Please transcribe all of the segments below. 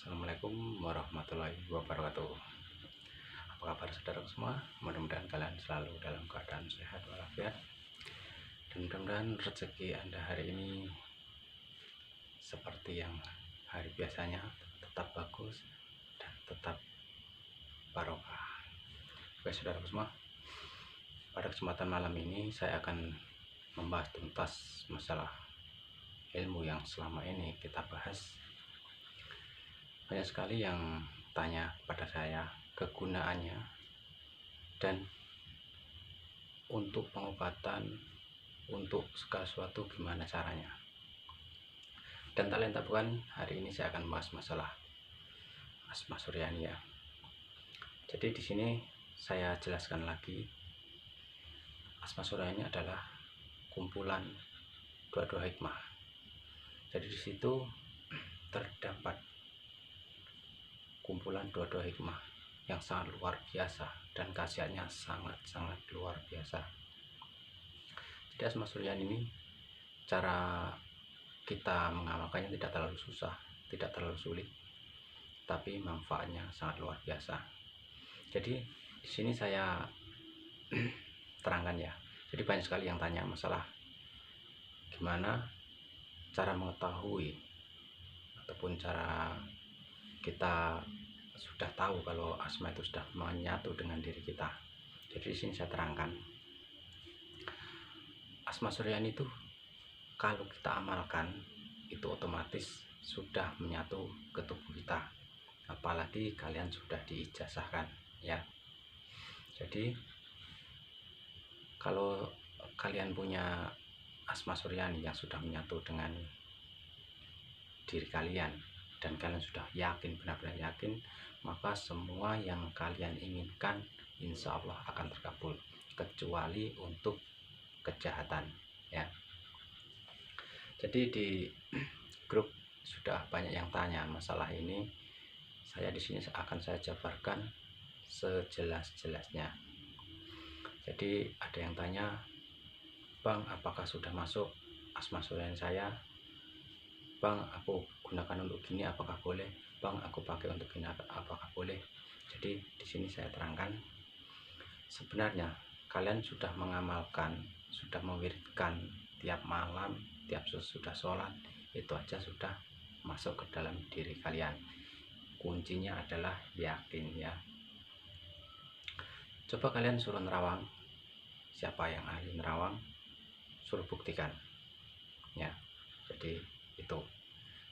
Assalamualaikum warahmatullahi wabarakatuh. Apa kabar saudara semua? Mudah-mudahan kalian selalu dalam keadaan sehat walafiat, dan mudah-mudahan rezeki Anda hari ini seperti yang hari biasanya, tetap bagus dan tetap barokah. Oke saudara semua, pada kesempatan malam ini saya akan membahas tuntas masalah ilmu yang selama ini kita bahas. Banyak sekali yang tanya pada saya kegunaannya dan untuk pengobatan, untuk segala sesuatu gimana caranya. Dan tak lain tak bukan, hari ini saya akan membahas masalah Asma Suryani ya. Jadi di sini saya jelaskan lagi, Asma Suryani adalah kumpulan dua-dua hikmah. Jadi di situ terdapat kumpulan dua-dua hikmah yang sangat luar biasa dan khasiatnya sangat-sangat luar biasa. Jadi Asma Suryani ini cara kita mengamalkannya tidak terlalu susah, tidak terlalu sulit, tapi manfaatnya sangat luar biasa. Jadi di sini saya terangkan ya. Jadi banyak sekali yang tanya masalah gimana cara mengetahui ataupun cara kita sudah tahu kalau asma itu sudah menyatu dengan diri kita. Jadi di sini saya terangkan, Asma Suryani itu kalau kita amalkan itu otomatis sudah menyatu ke tubuh kita. Apalagi kalian sudah diijazahkan ya. Jadi kalau kalian punya Asma Suryani yang sudah menyatu dengan diri kalian dan kalian sudah yakin, benar-benar yakin, maka semua yang kalian inginkan insya Allah akan terkabul, kecuali untuk kejahatan ya. Jadi di grup sudah banyak yang tanya masalah ini. Saya di sini akan saya jabarkan sejelas-jelasnya. Jadi ada yang tanya, Bang, apakah sudah masuk Asma Suryani saya? Bang, aku gunakan untuk gini, apakah boleh? Bang, aku pakai untuk gini, apakah boleh? Jadi di sini saya terangkan, sebenarnya kalian sudah mengamalkan, sudah mewiridkan tiap malam, tiap sudah sholat, itu aja sudah masuk ke dalam diri kalian. Kuncinya adalah yakin ya. Coba kalian suruh nerawang, siapa yang ahli nerawang, suruh buktikan ya. Jadi itu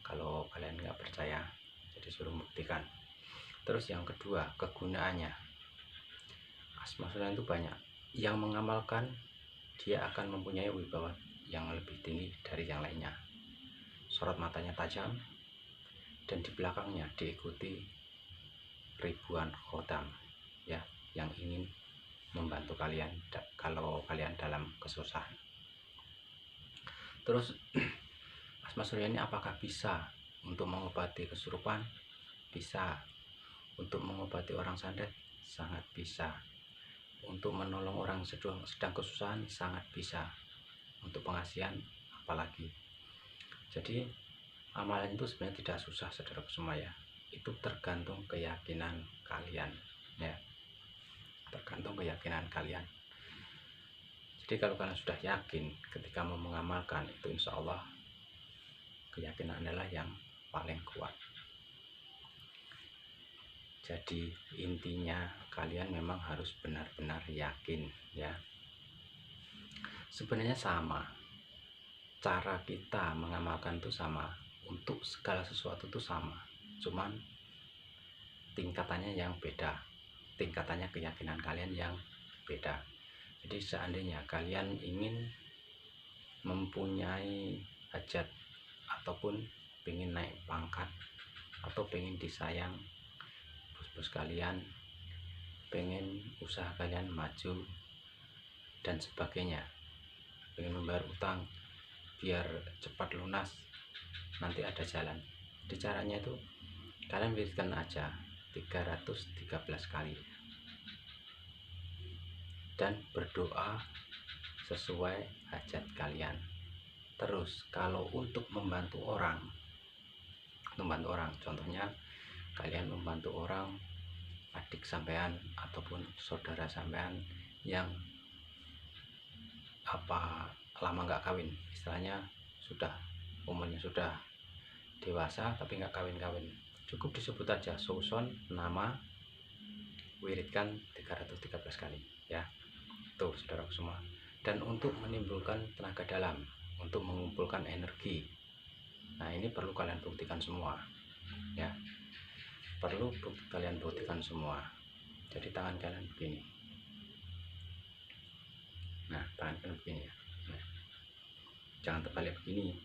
kalau kalian nggak percaya, jadi suruh buktikan. Terus yang kedua, kegunaannya. Asma Suryani itu banyak. Yang mengamalkan dia akan mempunyai wibawa yang lebih tinggi dari yang lainnya. Sorot matanya tajam dan di belakangnya diikuti ribuan khotam ya, yang ingin membantu kalian kalau kalian dalam kesusahan. Terus Asma Suryani apakah bisa untuk mengobati kesurupan? Bisa. Untuk mengobati orang santet? Sangat bisa. Untuk menolong orang sedang kesusahan? Sangat bisa. Untuk pengasihan apalagi. Jadi amalan itu sebenarnya tidak susah saudara semua ya. Itu tergantung keyakinan kalian ya. Tergantung keyakinan kalian. Jadi kalau kalian sudah yakin ketika mau mengamalkan itu, insya Allah keyakinan adalah yang paling kuat. Jadi intinya kalian memang harus benar-benar yakin ya. Sebenarnya sama, cara kita mengamalkan itu sama, untuk segala sesuatu itu sama, cuman tingkatannya yang beda, tingkatannya keyakinan kalian yang beda. Jadi seandainya kalian ingin mempunyai hajat ataupun pengen naik pangkat atau pengen disayang bos-bos kalian, pengen usaha kalian maju dan sebagainya, pengen membayar utang biar cepat lunas, nanti ada jalan. Di caranya itu kalian wiridkan aja 313 kali dan berdoa sesuai hajat kalian. Terus kalau untuk membantu orang, contohnya kalian membantu orang, adik sampean ataupun saudara sampean yang lama nggak kawin, istilahnya sudah umurnya sudah dewasa tapi nggak kawin-kawin, cukup disebut aja Suson nama, wiridkan 313 kali ya, tuh saudara semua. Dan untuk menimbulkan tenaga dalam, untuk mengumpulkan energi, nah ini perlu kalian buktikan semua ya, perlu kalian buktikan semua. Jadi tangan kalian begini, nah tangan kalian begini ya, nah, jangan terbalik begini,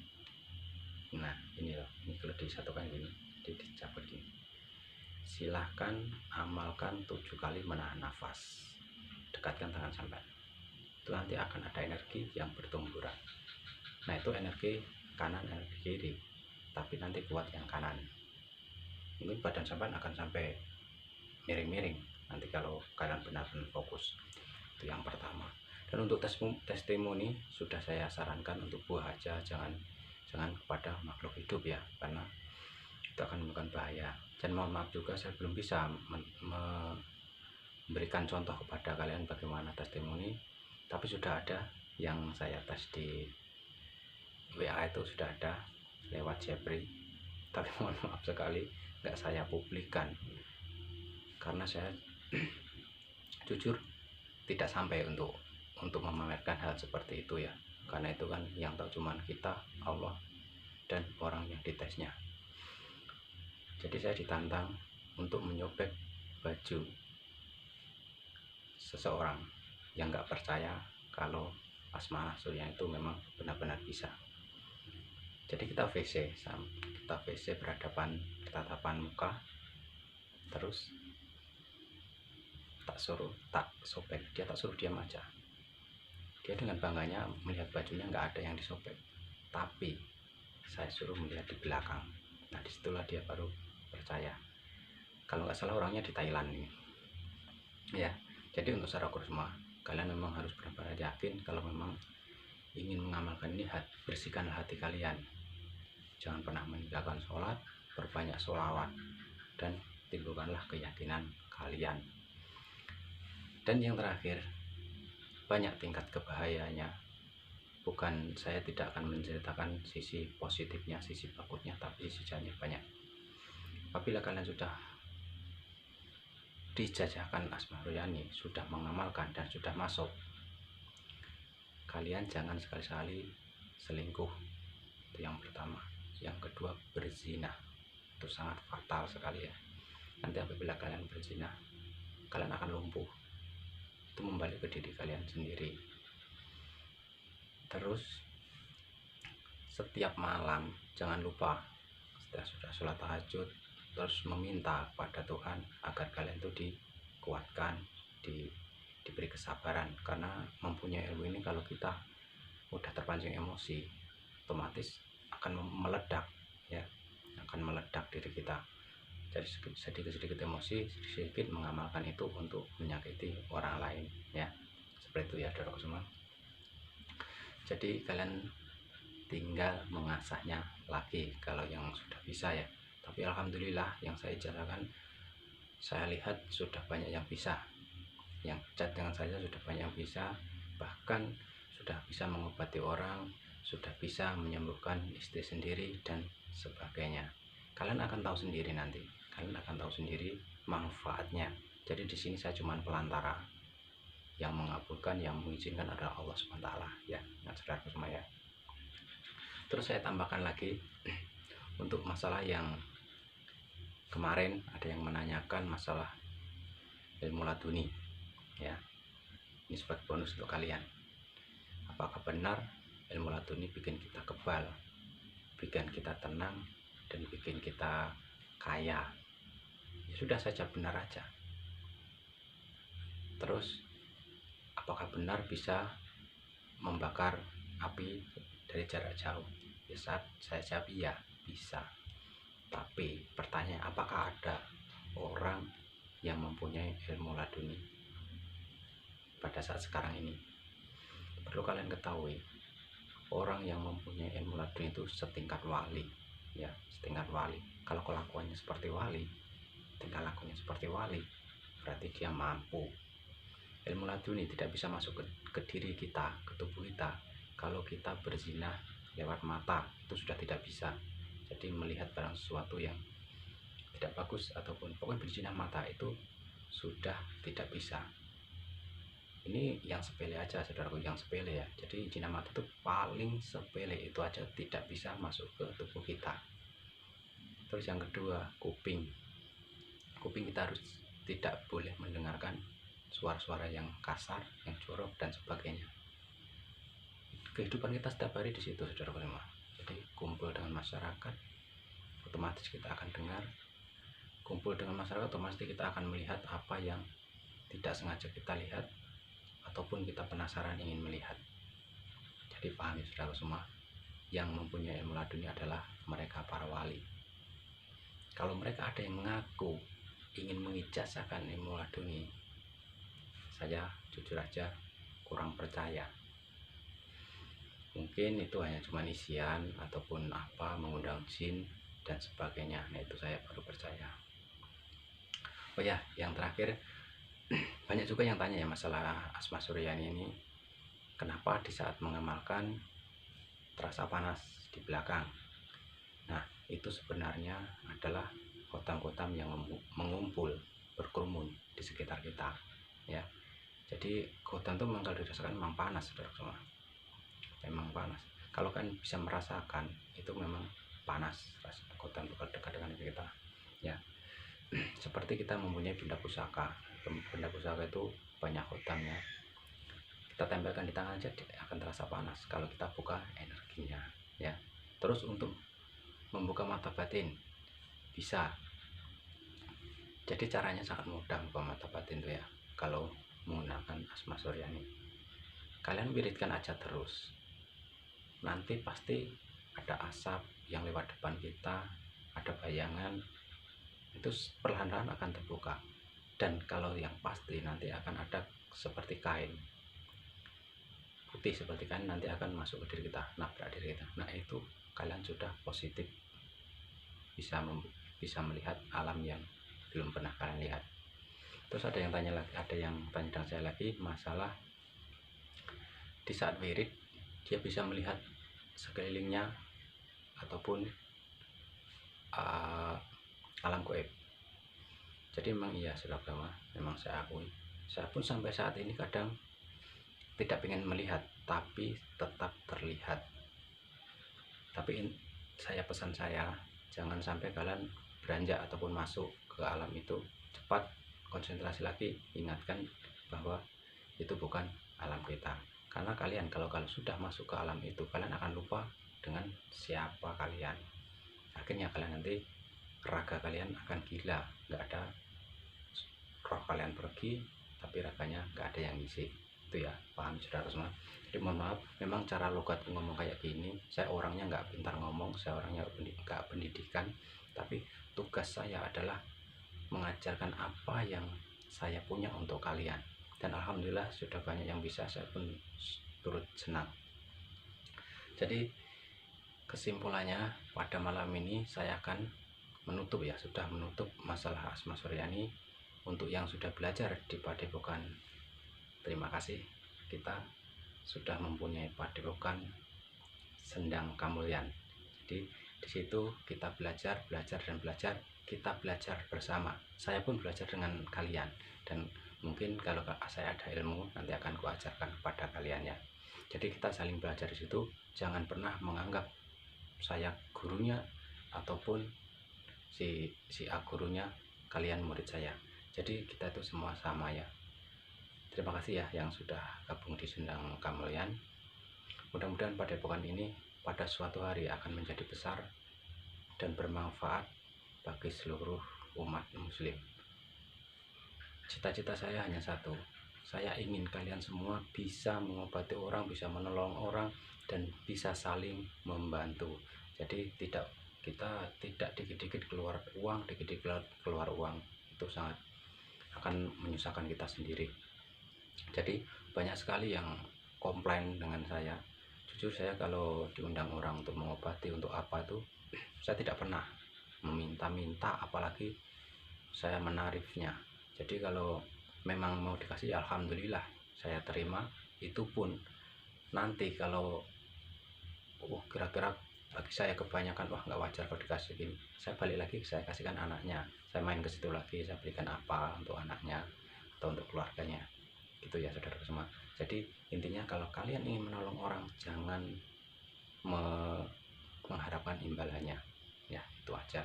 nah ini loh, ini kalau disatukan gini, dicabut gini. Silahkan amalkan 7 kali menahan nafas, dekatkan tangan sampai, itu nanti akan ada energi yang bertumburan. Nah itu energi kanan, energi kiri, tapi nanti kuat yang kanan. Mungkin badan sampean akan sampai miring-miring nanti kalau kalian benar-benar fokus. Itu yang pertama. Dan untuk testimoni sudah saya sarankan untuk buah aja, jangan kepada makhluk hidup ya, karena itu akan menimbulkan bahaya. Dan mohon maaf juga saya belum bisa memberikan contoh kepada kalian bagaimana testimoni, tapi sudah ada yang saya tes di WA, itu sudah ada lewat Jepri, tapi mohon maaf sekali nggak saya publikkan karena saya jujur tidak sampai untuk memamerkan hal seperti itu ya, karena itu kan yang tahu cuman kita, Allah, dan orang yang ditesnya. Jadi saya ditantang untuk menyobek baju seseorang yang nggak percaya kalau Asma Suryani itu memang benar-benar bisa. Jadi kita VC berhadapan, tatapan muka, terus tak sobek, dia tak suruh diam aja. Dia dengan bangganya melihat bajunya nggak ada yang disobek, tapi saya suruh melihat di belakang. Nah disitulah dia baru percaya. Kalau nggak salah orangnya di Thailand ini ya. Jadi untuk saudara semua, kalian memang harus benar-benar yakin kalau memang ingin mengamalkan ini, bersihkanlah hati kalian, jangan pernah meninggalkan sholat, berbanyak sholawat, dan timbulkanlah keyakinan kalian. Dan yang terakhir, banyak tingkat kebahayaannya. Bukan, saya tidak akan menceritakan sisi positifnya, sisi bagusnya, tapi sisi jahatnya banyak. Apabila kalian sudah dijajahkan Asma Suryani, sudah mengamalkan dan sudah masuk, kalian jangan sekali-sekali selingkuh, itu yang pertama. Yang kedua, berzina, itu sangat fatal sekali ya. Nanti apabila kalian berzina, kalian akan lumpuh, itu membalik ke diri kalian sendiri. Terus setiap malam jangan lupa setelah sudah sholat tahajud, terus meminta pada Tuhan agar kalian itu dikuatkan, diberi kesabaran, karena mempunyai ilmu ini kalau kita udah terpancing emosi, otomatis akan meledak ya, akan meledak diri kita. Jadi sedikit-sedikit emosi, sedikit mengamalkan itu untuk menyakiti orang lain ya, seperti itu ya saudara semua. Jadi kalian tinggal mengasahnya lagi kalau yang sudah bisa ya. Tapi alhamdulillah yang saya ijazahkan, saya lihat sudah banyak yang bisa, yang chat dengan saya sudah banyak yang bisa, bahkan sudah bisa mengobati orang, sudah bisa menyembuhkan istri sendiri dan sebagainya. Kalian akan tahu sendiri nanti, kalian akan tahu sendiri manfaatnya. Jadi di sini saya cuma pelantara, yang mengabulkan, yang mengizinkan adalah Allah SWT ya, saudara semua ya. Terus saya tambahkan lagi untuk masalah yang kemarin ada yang menanyakan masalah ilmu laduni ya, ini sebagai bonus untuk kalian. Apakah benar ilmu laduni bikin kita kebal, bikin kita tenang, dan bikin kita kaya? Ya sudah saja, benar aja. Terus apakah benar bisa membakar api dari jarak jauh? Ya, saat saya jawab iya, bisa. Tapi pertanyaan, apakah ada orang yang mempunyai ilmu laduni pada saat sekarang ini? Perlu kalian ketahui, orang yang mempunyai ilmu laduni itu setingkat wali ya, setingkat wali. Kalau kelakuannya seperti wali, tingkah lakunya seperti wali, berarti dia mampu. Ilmu laduni tidak bisa masuk ke diri kita, ke tubuh kita. Kalau kita berzina lewat mata, itu sudah tidak bisa. Jadi melihat barang sesuatu yang tidak bagus ataupun pokoknya berzina mata itu sudah tidak bisa. Ini yang sepele aja, saudaraku, yang sepele ya. Jadi zina mata itu paling sepele, itu aja tidak bisa masuk ke tubuh kita. Terus yang kedua, kuping. Kuping kita harus tidak boleh mendengarkan suara-suara yang kasar, yang jorok dan sebagainya. Kehidupan kita setiap hari di situ, saudara semua. Jadi kumpul dengan masyarakat, otomatis kita akan dengar. Kumpul dengan masyarakat, otomatis kita akan melihat apa yang tidak sengaja kita lihat ataupun kita penasaran ingin melihat. Jadi pahami, saudara semua, yang mempunyai ilmu laduni adalah mereka para wali. Kalau mereka ada yang mengaku ingin mengijazahkan ilmu laduni, saya jujur aja kurang percaya. Mungkin itu hanya cuma isian ataupun apa, mengundang jin dan sebagainya. Nah, itu saya baru percaya. Oh ya, yang terakhir, banyak juga yang tanya ya masalah Asma Suryani ini, kenapa di saat mengamalkan terasa panas di belakang. Nah, itu sebenarnya adalah khotam-khotam yang mengumpul, berkerumun di sekitar kita ya. Jadi khotam itu memang kalau dirasakan memang panas, saudara semua, memang panas. Kalau kan bisa merasakan, itu memang panas rasanya khotam itu kalau dekat dengan kita ya. Seperti kita mempunyai benda pusaka. Benda pusaka itu banyak khotamnya, kita tempelkan di tangan aja akan terasa panas kalau kita buka energinya ya. Terus untuk membuka mata batin bisa. Jadi caranya sangat mudah membuka mata batin itu ya. Kalau menggunakan Asma Suryani, kalian wiridkan aja terus, nanti pasti ada asap yang lewat depan kita, ada bayangan, itu perlahan-lahan akan terbuka. Dan kalau yang pasti nanti akan ada seperti kain putih, seperti kain nanti akan masuk ke diri kita, nabrak diri kita. Nah, itu kalian sudah positif, bisa melihat alam yang belum pernah kalian lihat. Terus ada yang tanya lagi, ada yang tanya dengan saya lagi masalah di saat wirid dia bisa melihat sekelilingnya ataupun alam gaib. Jadi memang iya, saudara, memang saya akui, saya pun sampai saat ini kadang tidak ingin melihat tapi tetap terlihat. Tapi saya pesan saya, jangan sampai kalian beranjak ataupun masuk ke alam itu, cepat konsentrasi lagi, ingatkan bahwa itu bukan alam kita. Karena kalian kalau sudah masuk ke alam itu, kalian akan lupa dengan siapa kalian. Akhirnya kalian nanti raga kalian akan gila, nggak ada, roh kalian pergi tapi raganya nggak ada yang ngisi. Itu ya, paham saudara semua. Jadi mohon maaf, memang cara logat ngomong kayak gini, saya orangnya nggak pintar ngomong, saya orangnya nggak pendidikan, tapi tugas saya adalah mengajarkan apa yang saya punya untuk kalian. Dan alhamdulillah sudah banyak yang bisa, saya pun turut senang. Jadi kesimpulannya pada malam ini saya akan menutup ya, sudah menutup masalah Asma Suryani. Untuk yang sudah belajar di Padepokan, terima kasih, kita sudah mempunyai Padepokan Sendang Kamulyan. Jadi di situ kita belajar dan belajar, kita belajar bersama. Saya pun belajar dengan kalian, dan mungkin kalau saya ada ilmu nanti akan kuajarkan kepada kalian ya. Jadi kita saling belajar di situ. Jangan pernah menganggap saya gurunya ataupun si A gurunya, kalian murid saya. Jadi kita itu semua sama ya. Terima kasih ya yang sudah gabung di Sendang Kamulyan. Mudah-mudahan Padepokan ini pada suatu hari akan menjadi besar dan bermanfaat bagi seluruh umat muslim. Cita-cita saya hanya satu, saya ingin kalian semua bisa mengobati orang, bisa menolong orang, dan bisa saling membantu. Jadi kita tidak dikit-dikit keluar uang, dikit-dikit keluar uang, itu sangat akan menyusahkan kita sendiri. Jadi banyak sekali yang komplain dengan saya. Jujur, saya kalau diundang orang untuk mengobati untuk apa itu, saya tidak pernah meminta-minta, apalagi saya menarifnya. Jadi kalau memang mau dikasih, alhamdulillah saya terima. Itu pun nanti kalau kira-kira bagi saya kebanyakan, wah nggak wajar kalau dikasih gini, saya balik lagi, saya kasihkan anaknya, saya main ke situ lagi, saya berikan apa untuk anaknya atau untuk keluarganya, gitu ya saudara semua. Jadi intinya kalau kalian ingin menolong orang, jangan mengharapkan imbalannya, ya itu aja.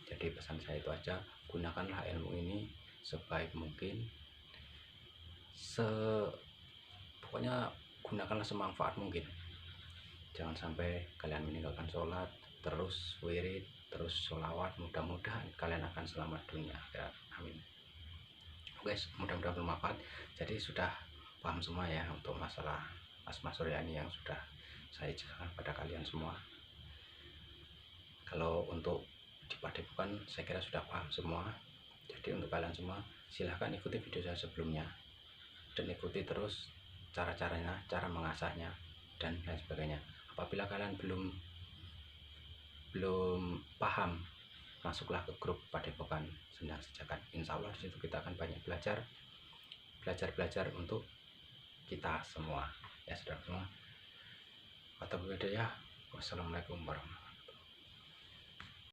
Jadi pesan saya itu aja, gunakanlah ilmu ini sebaik mungkin, pokoknya gunakanlah semanfaat mungkin. Jangan sampai kalian meninggalkan sholat, terus wirid, terus sholawat. Mudah-mudahan kalian akan selamat dunia akhirat, amin. Oke, mudah-mudahan bermanfaat. Jadi sudah paham semua ya untuk masalah Asma Suryani yang sudah saya jelaskan pada kalian semua. Kalau untuk di Padepokan saya kira sudah paham semua. Jadi untuk kalian semua silahkan ikuti video saya sebelumnya dan ikuti terus cara-caranya, cara mengasahnya dan lain sebagainya. Apabila kalian belum paham, masuklah ke grup Padepokan Sendang Sejagat. Insya Allah disitu kita akan banyak belajar untuk kita semua ya saudara semua. Wassalamualaikum warahmatullahi wabarakatuh.